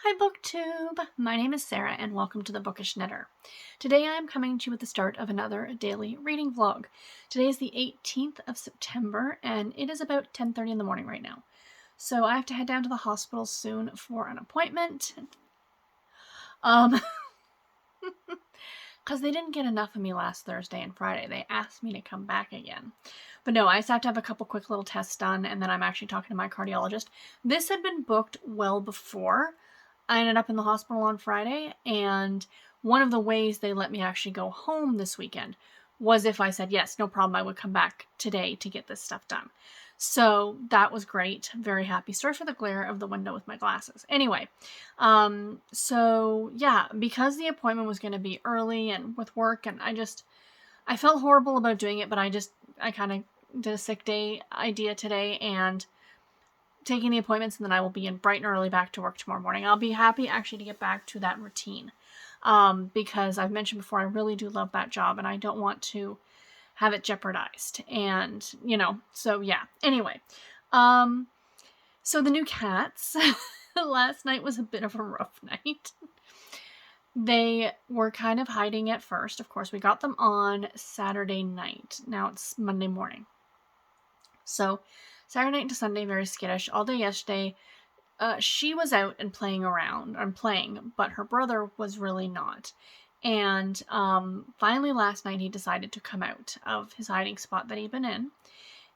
Hi BookTube! My name is Sarah and welcome to the Bookish Knitter. Today I am coming to you with the start of another daily reading vlog. Today is the 18th of September and it is about 10:30 in the morning right now. So I have to head down to the hospital soon for an appointment. Because they didn't get enough of me last Thursday and Friday. They asked me to come back again. But no, I just have to have a couple quick little tests done and then I'm actually talking to my cardiologist. This had been booked well before I ended up in the hospital on Friday, and one of the ways they let me actually go home this weekend was if I said, yes, no problem, I would come back today to get this stuff done. So that was great. Very happy. Sorry for the glare of the window with my glasses. Anyway, so yeah, because the appointment was going to be early and with work, and I felt horrible about doing it, but I kind of did a sick day idea today and taking the appointments, and then I will be in bright and early back to work tomorrow morning. I'll be happy actually to get back to that routine because I've mentioned before, I really do love that job and I don't want to have it jeopardized. And, so yeah. Anyway, so the new cats, last night was a bit of a rough night. They were kind of hiding at first. Of course, we got them on Saturday night. Now it's Monday morning. So Saturday night to Sunday, very skittish. All day yesterday, she was out and playing around, but her brother was really not. And finally last night, he decided to come out of his hiding spot that he'd been in.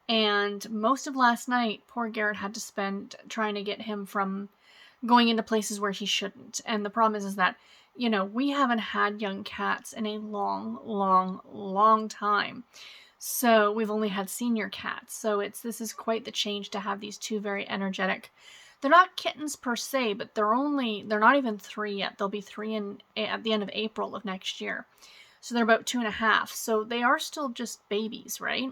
And most of last night, poor Garrett had to spend trying to get him from going into places where he shouldn't. And the problem is that, we haven't had young cats in a long, long, long time. So we've only had senior cats. So this is quite the change to have these two very energetic. They're not kittens per se, but they're not even 3 yet. They'll be 3 at the end of April of next year. So they're about 2.5. So they are still just babies, right?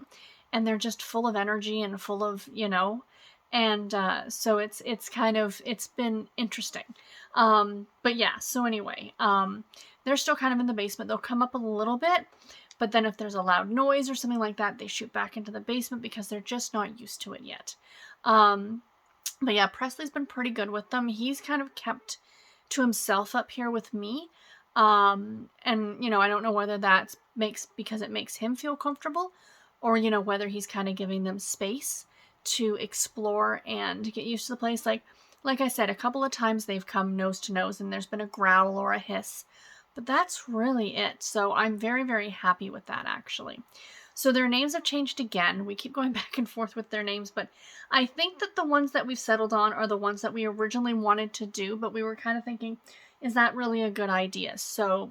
And they're just full of energy and full of, and so it's been interesting. But yeah, so anyway, they're still kind of in the basement. They'll come up a little bit. But then if there's a loud noise or something like that, they shoot back into the basement because they're just not used to it yet. But yeah, Presley's been pretty good with them. He's kind of kept to himself up here with me. And, I don't know whether that's because it makes him feel comfortable or, whether he's kind of giving them space to explore and get used to the place. Like I said, a couple of times they've come nose to nose and there's been a growl or a hiss. But that's really it. So I'm very, very happy with that, actually. So their names have changed again. We keep going back and forth with their names, but I think that the ones that we've settled on are the ones that we originally wanted to do, but we were kind of thinking, is that really a good idea? So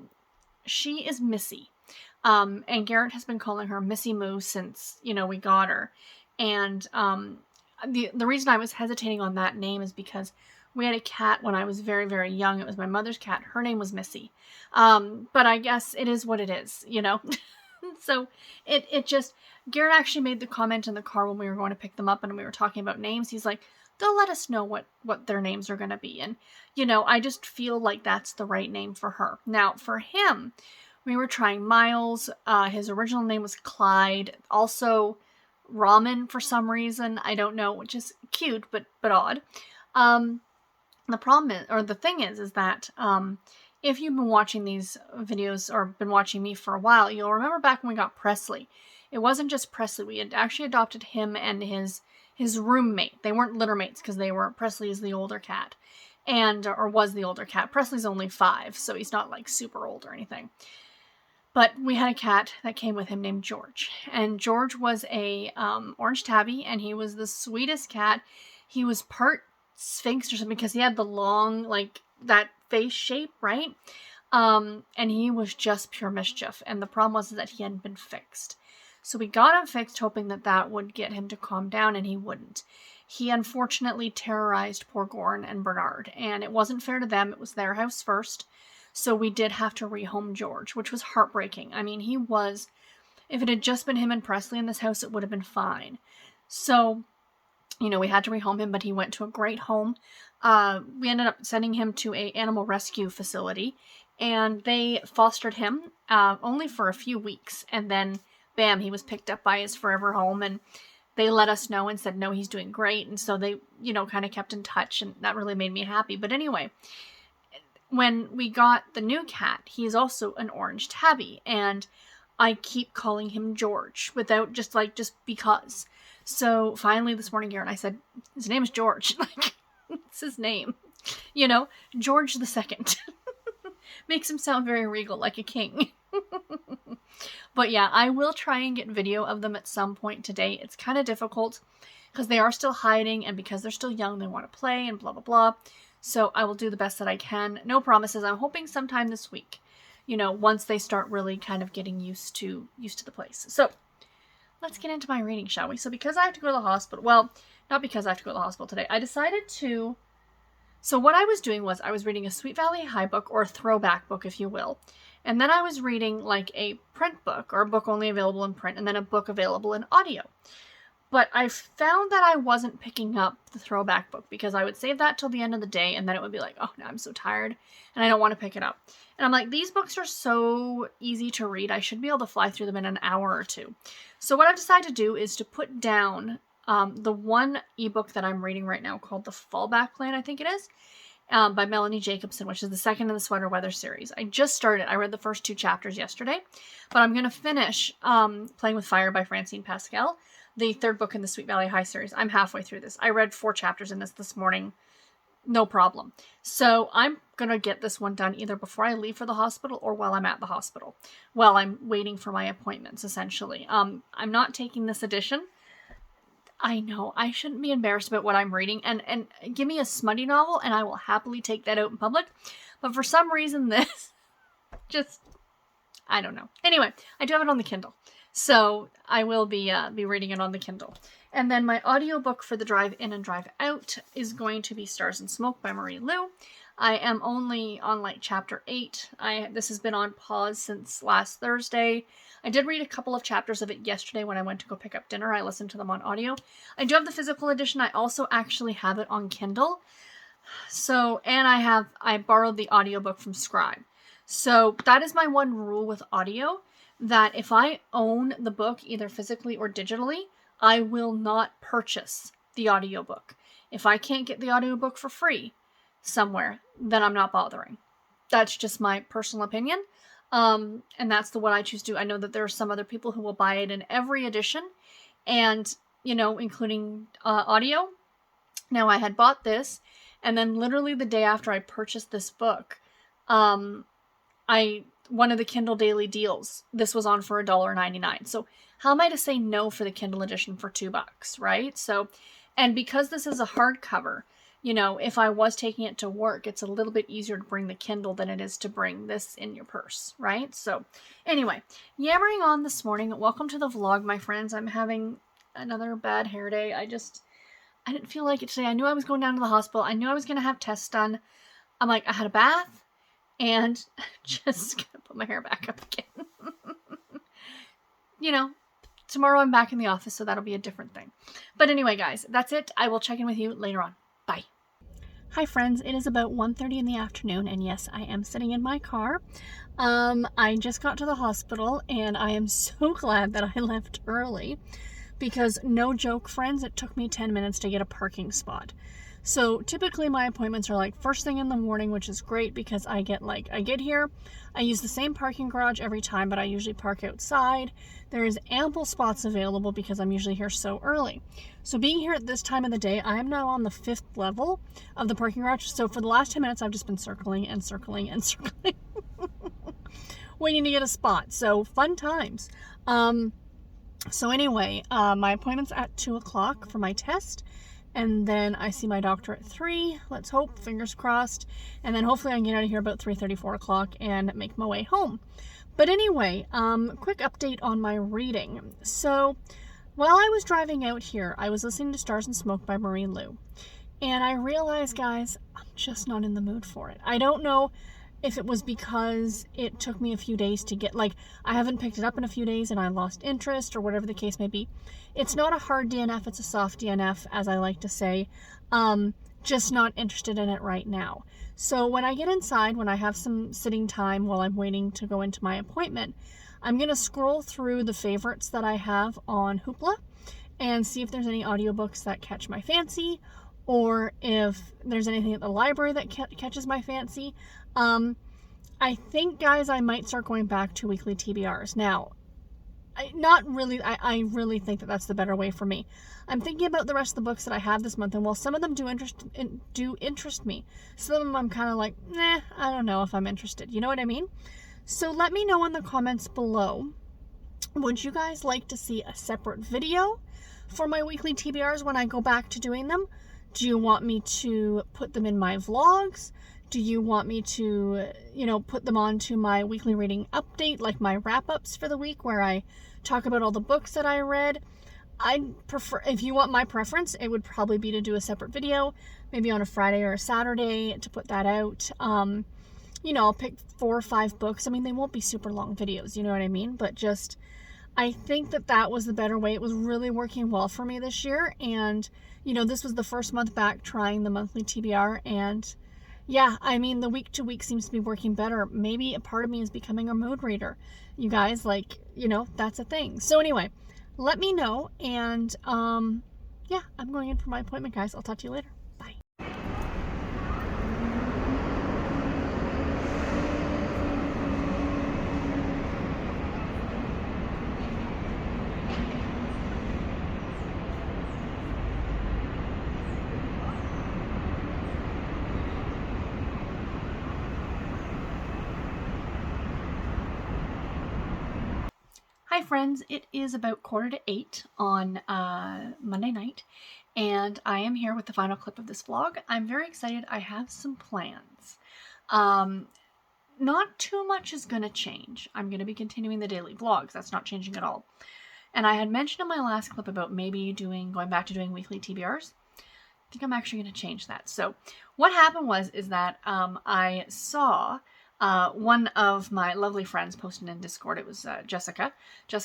she is Missy. And Garrett has been calling her Missy Moo since, we got her. And the reason I was hesitating on that name is because we had a cat when I was very, very young. It was my mother's cat. Her name was Missy. But I guess it is what it is, So Garrett actually made the comment in the car when we were going to pick them up and we were talking about names. He's like, they'll let us know what their names are going to be. And, I just feel like that's the right name for her. Now, for him, we were trying Miles. His original name was Clyde. Also, Ramen for some reason. I don't know, which is cute, but odd. The problem is, or the thing is that if you've been watching these videos or been watching me for a while, you'll remember back when we got Presley. It wasn't just Presley. We had actually adopted him and his roommate. They weren't litter mates because Presley is the older cat. Or was the older cat. Presley's only 5, so he's not like super old or anything. But we had a cat that came with him named George. And George was a orange tabby, and he was the sweetest cat. He was part Sphinx or something because he had the long, that face shape, right? And he was just pure mischief. And the problem was that he hadn't been fixed. So we got him fixed hoping that would get him to calm down, and he wouldn't. He unfortunately terrorized poor Gorn and Bernard, and it wasn't fair to them. It was their house first. So we did have to rehome George, which was heartbreaking. I mean, if it had just been him and Presley in this house, it would have been fine. So, we had to rehome him, but he went to a great home. We ended up sending him to an animal rescue facility, and they fostered him only for a few weeks. And then, bam, he was picked up by his forever home, and they let us know and said, no, he's doing great. And so they, kind of kept in touch, and that really made me happy. But anyway, when we got the new cat, he is also an orange tabby, and I keep calling him George without just because. So finally this morning, Garrett, I said, his name is George. Like, it's his name. You know, George the Second. Makes him sound very regal, like a king. But yeah, I will try and get video of them at some point today. It's kind of difficult because they are still hiding, and because they're still young, they want to play and blah, blah, blah. So I will do the best that I can. No promises. I'm hoping sometime this week, you know, once they start really kind of getting used to the place. So let's get into my reading, shall we? So because I have to go to the hospital, well, not because I have to go to the hospital today, I decided to, so what I was doing was I was reading a Sweet Valley High book, or a throwback book, if you will. And then I was reading like a print book, or a book only available in print, and then a book available in audio. But I found that I wasn't picking up the throwback book because I would save that till the end of the day, and then it would be like, oh, now I'm so tired and I don't want to pick it up. And I'm like, these books are so easy to read. I should be able to fly through them in an hour or two. So what I've decided to do is to put down the one ebook that I'm reading right now called The Fallback Plan, I think it is, by Melanie Jacobson, which is the second in the Sweater Weather series. I just started. I read the first 2 chapters yesterday, but I'm going to finish Playing with Fire by Francine Pascal, the 3rd book in the Sweet Valley High series. I'm halfway through this. I read 4 chapters in this morning. No problem. So I'm going to get this one done either before I leave for the hospital or while I'm at the hospital, while I'm waiting for my appointments, essentially. I'm not taking this edition. I know, I shouldn't be embarrassed about what I'm reading, and give me a smutty novel and I will happily take that out in public. But for some reason this just, I don't know. Anyway, I do have it on the Kindle. So I will be reading it on the Kindle. And then my audiobook for the drive in and drive out is going to be Stars and Smoke by Marie Lu. I am only on like chapter 8. This has been on pause since last Thursday. I did read a couple of chapters of it yesterday when I went to go pick up dinner. I listened to them on audio. I do have the physical edition. I also actually have it on Kindle. So, and I borrowed the audiobook from Scribe. So that is my one rule with audio, that if I own the book either physically or digitally, I will not purchase the audiobook. If I can't get the audiobook for free somewhere, then I'm not bothering. That's just my personal opinion. And that's what I choose to do. I know that there are some other people who will buy it in every edition, and, you know, including audio. Now, I had bought this, and then literally the day after I purchased this book, one of the Kindle Daily Deals, this was on for $1.99. So how am I to say no for the Kindle edition for $2, right? So, and because this is a hardcover, you know, if I was taking it to work, it's a little bit easier to bring the Kindle than it is to bring this in your purse, right? So anyway, yammering on this morning. Welcome to the vlog, my friends. I'm having another bad hair day. I didn't feel like it today. I knew I was going down to the hospital. I knew I was going to have tests done. I'm like, I had a bath and just gonna put my hair back up again. You know, tomorrow I'm back in the office, so that'll be a different thing. But anyway, guys, that's it. I will check in with you later on. Bye. Hi, friends. It is about 1:30 in the afternoon, and yes, I am sitting in my car. I just got to the hospital, and I am so glad that I left early, because no joke, friends, it took me 10 minutes to get a parking spot. So typically my appointments are like first thing in the morning, which is great because I get here, I use the same parking garage every time, but I usually park outside. There is ample spots available because I'm usually here so early. So being here at this time of the day, I am now on the 5th level of the parking garage. So for the last 10 minutes, I've just been circling and circling and circling, waiting to get a spot. So fun times. So anyway, my appointment's at 2 o'clock for my test. And then I see my doctor at 3, let's hope, fingers crossed. And then hopefully I can get out of here about 3:30, 4 o'clock and make my way home. But anyway, quick update on my reading. So while I was driving out here, I was listening to Stars and Smoke by Marie Lu. And I realized, guys, I'm just not in the mood for it. I don't know if it was because it took me a few days to get, I haven't picked it up in a few days and I lost interest or whatever the case may be. It's not a hard DNF, it's a soft DNF, as I like to say. Just not interested in it right now. So when I get inside, when I have some sitting time while I'm waiting to go into my appointment, I'm going to scroll through the favorites that I have on Hoopla and see if there's any audiobooks that catch my fancy, or if there's anything at the library that catches my fancy. I think, guys, I might start going back to weekly TBRs. Now, I really think that that's the better way for me. I'm thinking about the rest of the books that I have this month, and while some of them do interest me, some of them I'm kind of like, nah, I don't know if I'm interested. You know what I mean? So let me know in the comments below, would you guys like to see a separate video for my weekly TBRs when I go back to doing them? Do you want me to put them in my vlogs? Do you want me to, put them onto my weekly reading update, like my wrap-ups for the week where I talk about all the books that I read? I'd prefer, if you want my preference, it would probably be to do a separate video, maybe on a Friday or a Saturday to put that out. I'll pick 4 or 5 books. I mean, they won't be super long videos, you know what I mean? But just, I think that was the better way. It was really working well for me this year. And, this was the first month back trying the monthly TBR, and yeah, I mean, the week to week seems to be working better. Maybe a part of me is becoming a mood reader. You guys, that's a thing. So anyway, let me know. And yeah, I'm going in for my appointment, guys. I'll talk to you later. Bye. Hi friends, it is about 7:45 on Monday night, and I am here with the final clip of this vlog. I'm very excited. I have some plans. Not too much is going to change. I'm going to be continuing the daily vlogs. That's not changing at all. And I had mentioned in my last clip about maybe going back to doing weekly TBRs. I think I'm actually going to change that. So what happened is that I saw one of my lovely friends posted in Discord. It was Jessica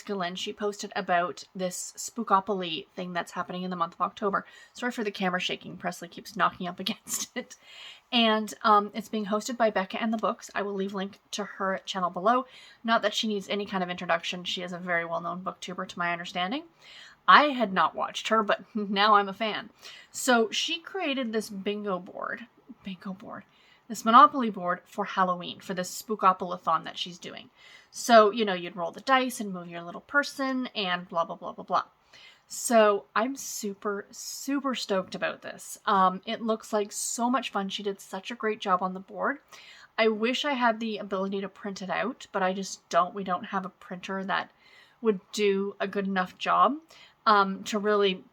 Lynn. She posted about this Bookopoly thing that's happening in the month of October. Sorry for the camera shaking. Presley keeps knocking up against it. And it's being hosted by Becca and the Books. I will leave a link to her channel below. Not that she needs any kind of introduction. She is a very well-known booktuber to my understanding. I had not watched her, but now I'm a fan. So she created this this Monopoly board for Halloween, for this Spookopoly-thon that she's doing. So, you'd roll the dice and move your little person and blah, blah, blah, blah, blah. So I'm super, super stoked about this. It looks like so much fun. She did such a great job on the board. I wish I had the ability to print it out, but I just don't. We don't have a printer that would do a good enough job to really,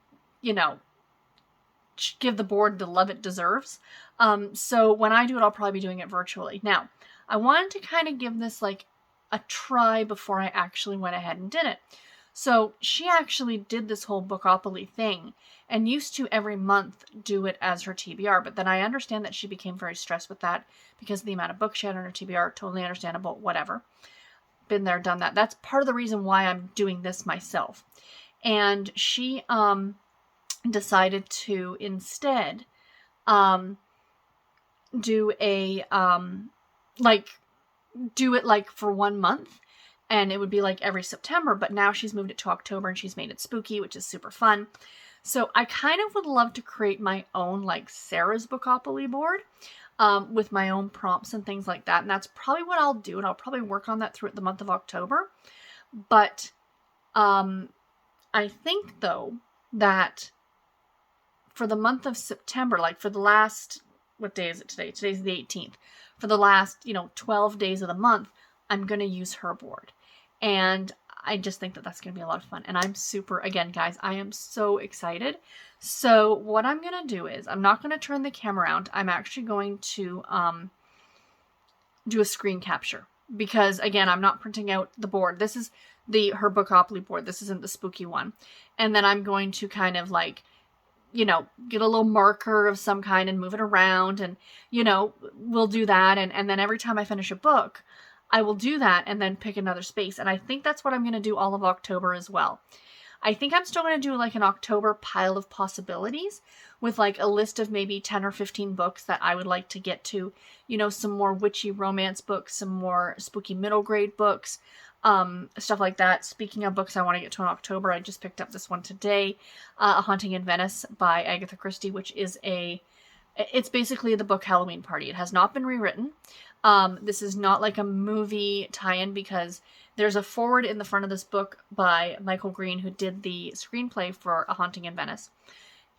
give the board the love it deserves. So when I do it, I'll probably be doing it virtually. Now, I wanted to kind of give this like a try before I actually went ahead and did it. So she actually did this whole Bookopoly thing and used to every month do it as her TBR. But then I understand that she became very stressed with that because of the amount of books she had on her TBR. Totally understandable, whatever. Been there, done that. That's part of the reason why I'm doing this myself. And she decided to instead do it like for 1 month, and it would be like every September, but now she's moved it to October and she's made it spooky, which is super fun. So I kind of would love to create my own like Sarah's Bookopoly board with my own prompts and things like that, and that's probably what I'll do, and I'll probably work on that throughout the month of October. But I think though that for the month of September, like for the last, what day is it today? Today's the 18th. For the last, 12 days of the month, I'm going to use her board. And I just think that that's going to be a lot of fun. And I'm super, again, guys, I am so excited. So what I'm going to do is, I'm not going to turn the camera around. I'm actually going to do a screen capture. Because, again, I'm not printing out the board. This is her Bookopoly board. This isn't the spooky one. And then I'm going to kind of like, get a little marker of some kind and move it around, and, we'll do that. And then every time I finish a book, I will do that and then pick another space. And I think that's what I'm going to do all of October as well. I think I'm still going to do like an October pile of possibilities with like a list of maybe 10 or 15 books that I would like to get to, some more witchy romance books, some more spooky middle grade books, stuff like that. Speaking of books I want to get to in October, I just picked up this one today, A Haunting in Venice by Agatha Christie, which is it's basically the book Halloween Party. It has not been rewritten. This is not like a movie tie-in because there's a foreword in the front of this book by Michael Green, who did the screenplay for A Haunting in Venice.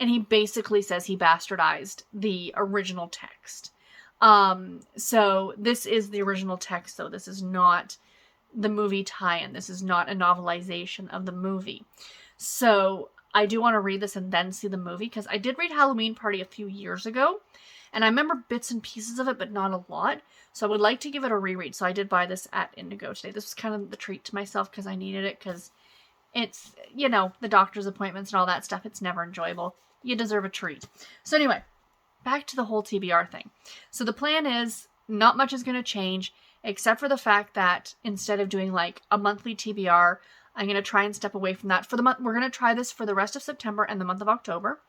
And he basically says he bastardized the original text. So this is the original text, though. This is not the movie tie-in. This is not a novelization of the movie. So I do want to read this and then see the movie, because I did read Halloween Party a few years ago, and I remember bits and pieces of it, but not a lot. So I would like to give it a reread. So I did buy this at Indigo today. This was kind of the treat to myself because I needed it, because it's, you know, the doctor's appointments and all that stuff. It's never enjoyable. You deserve a treat. So anyway, back to the whole TBR thing. So the plan is not much is going to change, except for the fact that instead of doing like a monthly TBR, I'm going to try and step away from that for the month. We're going to try this for the rest of September and the month of October.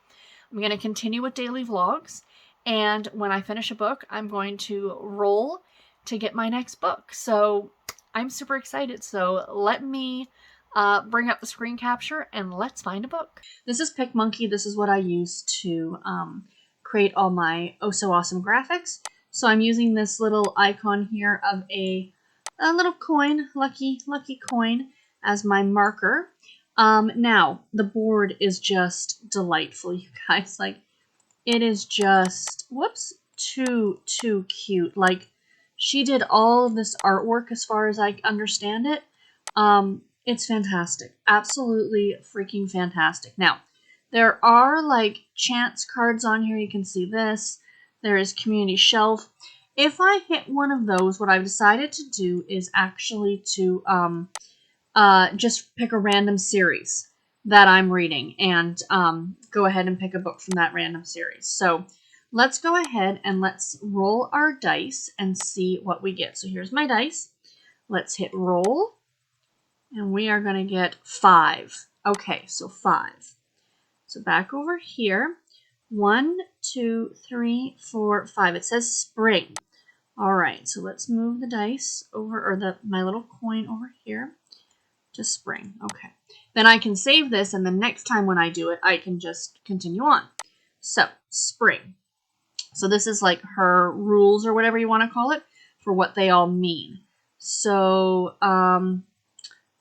I'm going to continue with daily vlogs. And when I finish a book, I'm going to roll to get my next book. So I'm super excited. So let me bring up the screen capture and let's find a book. This is PicMonkey. This is what I use to create all my oh so awesome graphics. So I'm using this little icon here of a little coin, lucky coin, as my marker. Now, the board is just delightful, you guys. Like, it is just, whoops, too cute. Like, she did all of this artwork as far as I understand it. It's fantastic. Absolutely freaking fantastic. Now, there are, like, chance cards on here. You can see this. There is Community Shelf. If I hit one of those, what I've decided to do is actually to just pick a random series that I'm reading and go ahead and pick a book from that random series. So let's go ahead and let's roll our dice and see what we get. So here's my dice. Let's hit roll. And we are going to get 5. Okay, so 5. So back over here. 1, 2, 3, 4, 5. It says spring. All right, so let's move the dice over, or my little coin over here to spring. Okay. Then I can save this, and the next time when I do it, I can just continue on. So, spring. So this is like her rules, or whatever you want to call it, for what they all mean. So,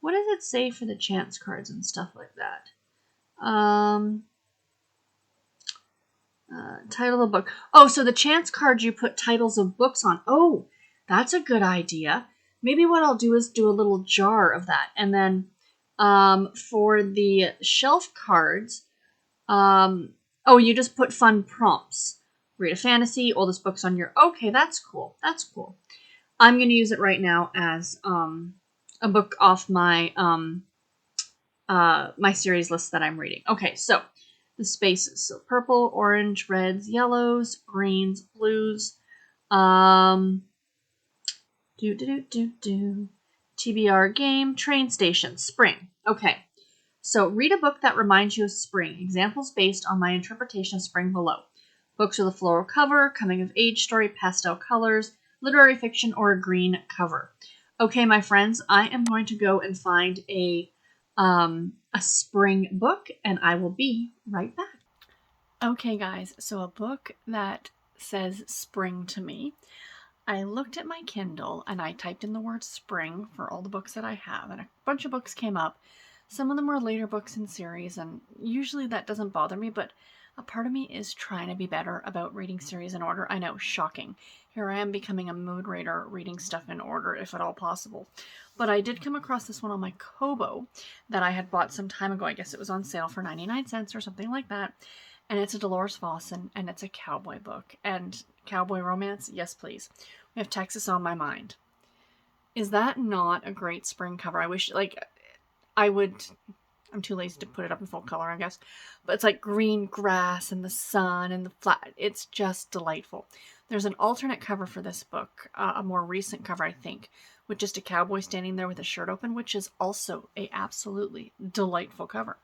what does it say for the chance cards and stuff like that? Title of book. Oh, so the chance cards you put titles of books on. Oh, that's a good idea. Maybe what I'll do is do a little jar of that. And then for the shelf cards, oh, you just put fun prompts. Read a fantasy, oldest books on your... Okay, that's cool. That's cool. I'm going to use it right now as a book off my my series list that I'm reading. Okay, so the spaces. So purple, orange, reds, yellows, greens, blues. TBR game, train station, spring. Okay, so read a book that reminds you of spring. Examples based on my interpretation of spring below. Books with a floral cover, coming of age story, pastel colors, literary fiction, or a green cover. Okay, my friends, I am going to go and find a spring book, and I will be right back. Okay, guys, so a book that says spring to me. I looked at my Kindle and I typed in the word spring for all the books that I have, and a bunch of books came up. Some of them were later books in series, and usually that doesn't bother me, but a part of me is trying to be better about reading series in order. I know, shocking. Here I am becoming a mood reader, reading stuff in order, if at all possible. But I did come across this one on my Kobo that I had bought some time ago. I guess it was on sale for 99 cents or something like that. And it's a Dolores Fawson, and it's a cowboy book. And cowboy romance? Yes, please. We have Texas on my mind. Is that not a great spring cover? I wish, like, I'm too lazy to put it up in full color, I guess. But it's like green grass and the sun and the flat. It's just delightful. There's an alternate cover for this book, a more recent cover, I think, with just a cowboy standing there with his shirt open, which is also a absolutely delightful cover.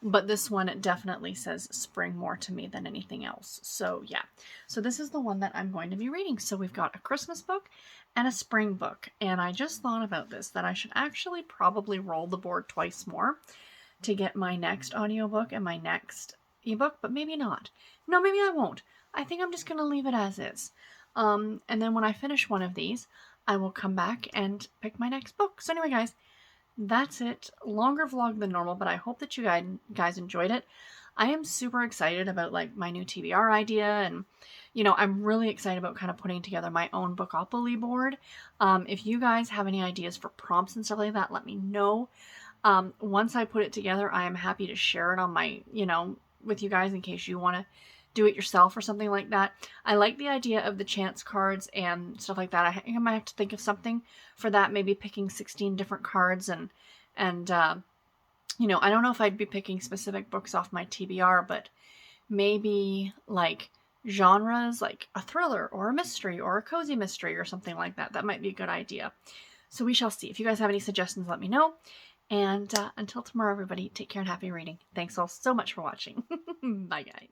But this one definitely says spring more to me than anything else. So yeah, so this is the one that I'm going to be reading. So we've got a Christmas book and a spring book. And I just thought about this, that I should actually probably roll the board twice more to get my next audiobook and my next ebook, but maybe not. No, maybe I won't. I think I'm just going to leave it as is. And then when I finish one of these, I will come back and pick my next book. So anyway, guys, that's it. Longer vlog than normal, but I hope that you guys enjoyed it. I am super excited about like my new TBR idea, and you know, I'm really excited about kind of putting together my own Bookopoly board. If you guys have any ideas for prompts and stuff like that, let me know. Once I put it together, I am happy to share it on my, you know, with you guys in case you want to do it yourself or something like that. I like the idea of the chance cards and stuff like that. I think I might have to think of something for that, maybe picking 16 different cards and you know, I don't know if I'd be picking specific books off my TBR, but maybe like genres like a thriller or a mystery or a cozy mystery or something like that. That might be a good idea. So we shall see. If you guys have any suggestions, let me know. And until tomorrow, everybody, take care and happy reading. Thanks all so much for watching. Bye, guys.